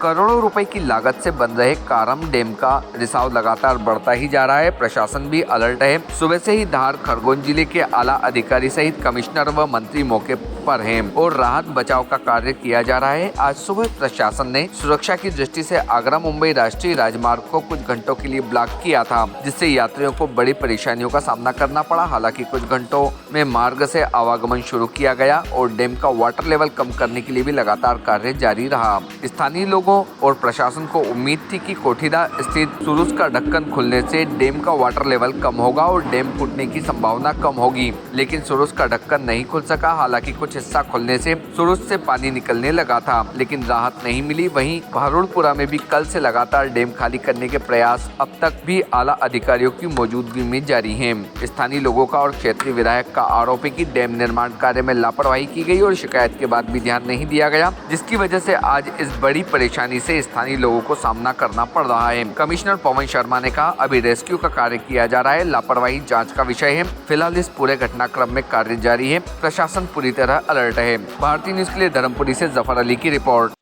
करोड़ों रुपए की लागत से बन रहे कारम डैम का रिसाव लगातार बढ़ता ही जा रहा है। प्रशासन भी अलर्ट है। सुबह से ही धार खरगोन जिले के आला अधिकारी सहित कमिश्नर व मंत्री मौके पर हैं और राहत बचाव का कार्य किया जा रहा है। आज सुबह प्रशासन ने सुरक्षा की दृष्टि से आगरा मुंबई राष्ट्रीय राजमार्ग को कुछ घंटों के लिए ब्लॉक किया था, जिससे यात्रियों को बड़ी परेशानियों का सामना करना पड़ा। हालांकि कुछ घंटों में मार्ग से आवागमन शुरू किया गया और डैम का वाटर लेवल कम करने के लिए भी लगातार कार्य जारी रहा। स्थानीय लोगों और प्रशासन को उम्मीद थी कि कोठीदा स्थित सुरुज का ढक्कन खुलने से डैम का वाटर लेवल कम होगा और डैम फूटने की संभावना कम होगी, लेकिन सुरुज का ढक्कन नहीं खुल सका। हालांकि कुछ हिस्सा खुलने से सुरुज से पानी निकलने लगा था, लेकिन राहत नहीं मिली। वहीं बहरुलपुरा में भी कल से लगातार डैम खाली करने के प्रयास अब तक भी आला अधिकारियों की मौजूदगी में जारी हैं। स्थानीय लोगों का और क्षेत्रीय विधायक का आरोप है कि डैम निर्माण कार्य में लापरवाही की गई और शिकायत के बाद भी ध्यान नहीं दिया गया, जिसकी वजह से आज इस बड़ी परेशानी से स्थानीय लोगों को सामना करना पड़ रहा है। कमिश्नर पवन शर्मा ने कहा, अभी रेस्क्यू का कार्य किया जा रहा है। लापरवाही जाँच का विषय है। फिलहाल इस पूरे घटनाक्रम में कार्य जारी है। प्रशासन पूरी तरह अलर्ट है। भारतीय न्यूज के लिए धर्मपुरी से जफर अली की रिपोर्ट।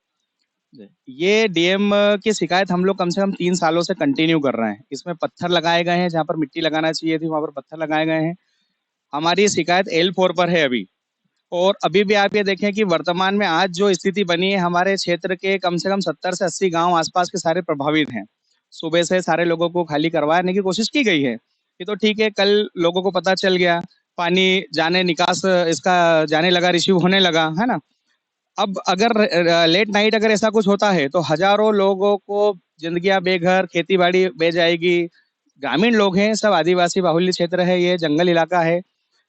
ये डीएम की शिकायत हम लोग कम से कम 3 सालों से कंटिन्यू कर रहे हैं। इसमें पत्थर लगाए गए हैं, जहाँ पर मिट्टी लगाना चाहिए थी वहां पर पत्थर लगाए गए हैं। हमारी शिकायत L4 पर है अभी। और अभी भी आप ये देखें कि वर्तमान में आज जो स्थिति बनी है, हमारे क्षेत्र के कम से कम 70 से 80 गांव आसपास के सारे प्रभावित हैं। सुबह से सारे लोगों को खाली करवाने की कोशिश की गई है। ये तो ठीक है, कल लोगों को पता चल गया, पानी जाने निकास इसका जाने लगा, रिसीव होने लगा, है ना। अब अगर लेट नाइट अगर ऐसा कुछ होता है तो हजारों लोगों को जिंदगियां बेघर, खेती बाड़ी बह जाएगी। ग्रामीण लोग हैं, सब आदिवासी बाहुल्य क्षेत्र है, ये जंगल इलाका है।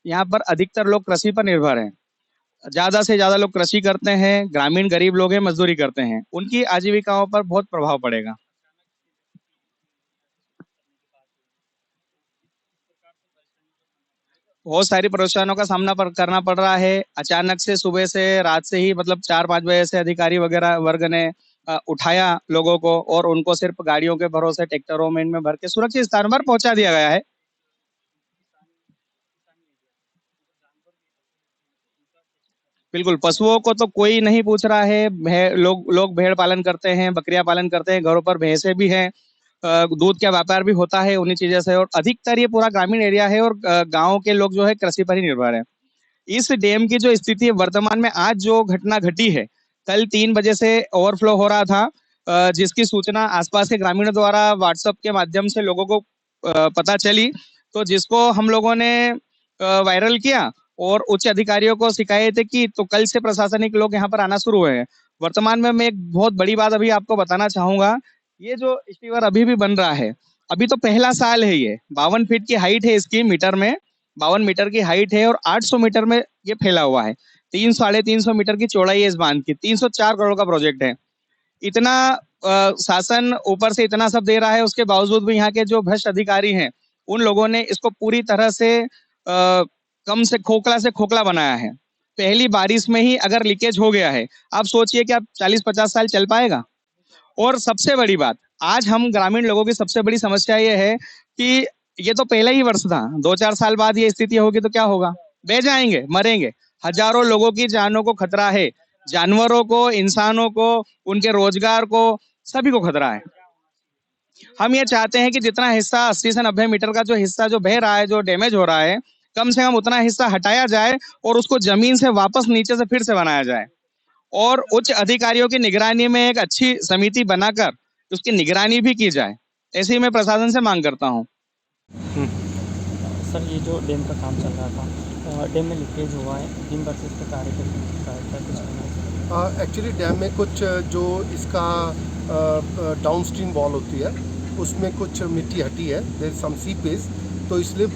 यहाँ पर अधिकतर लोग कृषि पर निर्भर हैं। ज्यादा से ज्यादा लोग कृषि करते हैं। ग्रामीण गरीब लोग हैं, मजदूरी करते हैं। उनकी आजीविकाओं पर बहुत प्रभाव पड़ेगा। बहुत सारी परेशानियों का सामना करना पड़ रहा है। अचानक से सुबह से रात से ही मतलब 4-5 बजे से अधिकारी वगैरह वर्ग ने उठाया लोगों को और उनको सिर्फ गाड़ियों के भरोसे ट्रैक्टरों में इनमें भर के सुरक्षित स्थान पर पहुंचा दिया गया है। बिल्कुल, पशुओं को तो कोई नहीं पूछ रहा है। लोग भेड़ पालन करते हैं, बकरियां पालन करते हैं, घरों पर भैंसे भी हैं। दूध का व्यापार भी होता है उन्हीं चीजों से। और अधिकतर ये पूरा ग्रामीण एरिया है और गाँव के लोग जो है कृषि पर ही निर्भर है। इस डैम की जो स्थिति है वर्तमान में, आज जो घटना घटी है, कल 3 बजे से ओवरफ्लो हो रहा था, जिसकी सूचना आसपास के ग्रामीणों द्वारा व्हाट्सएप के माध्यम से लोगों को पता चली, तो जिसको हम लोगों ने वायरल किया और उच्च अधिकारियों को शिकायत की। तो कल से प्रशासनिक लोग यहाँ पर आना शुरू हुए हैं। वर्तमान में मैं एक बहुत बड़ी बात अभी आपको बताना चाहूंगा। ये जो स्टीवर अभी भी बन रहा है, अभी तो पहला साल है। ये 52 फीट की हाइट है इसकी, मीटर में 52 मीटर की हाइट है और 800 मीटर में ये फैला हुआ है। 300-350 मीटर की चौड़ाई है इस बांध की। 304 करोड़ का प्रोजेक्ट है। इतना शासन ऊपर से इतना सब दे रहा है, उसके बावजूद भी यहाँ के जो भ्रष्ट अधिकारी हैं, उन लोगों ने इसको पूरी तरह से कम से खोखला बनाया है। पहली बारिश में ही अगर लीकेज हो गया है, आप सोचिए कि आप 40-50 साल चल पाएगा। और सबसे बड़ी बात, आज हम ग्रामीण लोगों की सबसे बड़ी समस्या ये है कि ये तो पहला ही वर्ष था। 2-4 साल बाद ये स्थिति होगी तो क्या होगा? बह जाएंगे, मरेंगे। हजारों लोगों की जानों को खतरा है, जानवरों को, इंसानों को, उनके रोजगार को, सभी को खतरा है। हम ये चाहते हैं कि जितना हिस्सा 80 से 90 मीटर का जो हिस्सा जो बह रहा है, जो डैमेज हो रहा है, कम से कम उतना हिस्सा हटाया जाए और उसको जमीन से वापस नीचे से फिर से बनाया जाए। और उच्च अधिकारियों की निगरानी में एक अच्छी समिति बनाकर उसकी निगरानी भी की जाए। ऐसे ही मैं प्रशासन से मांग करता हूँ। सर, ये जो डैम का काम चल रहा था, डैम में लीकेज हुआ है, 3 बार से इस पर कार्य कुछ एक्चुअली डैम में कुछ जो इसका डाउनस्ट्रीम वॉल होती है उसमें कुछ मिट्टी हटी है, देयर सम सीपेज, तो इसलिए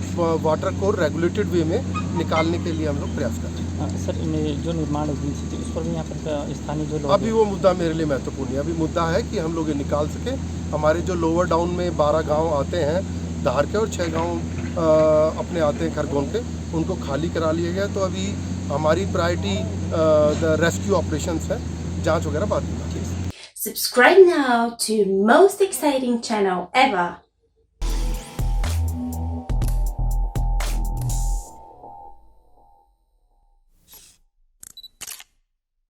वाटर को रेगुलेटेड वे में निकालने के लिए हम लोग प्रयास कर रहे हैं। सर, जो निर्माण एजेंसी थी उस पर भी यहाँ पर स्थानीय जो लोग, अभी वो मुद्दा मेरे लिए महत्वपूर्ण है। अभी मुद्दा है कि हम लोग ये निकाल सके। हमारे जो लोअर डाउन में 12 गाँव आते हैं धार के और 6 गाँव अपने आते हैं खरगोन के, उनको खाली करा लिया गया। तो अभी हमारी प्रायोरिटी रेस्क्यू ऑपरेशंस है, जांच वगैरह बाद में। Subscribe now to most exciting channel ever.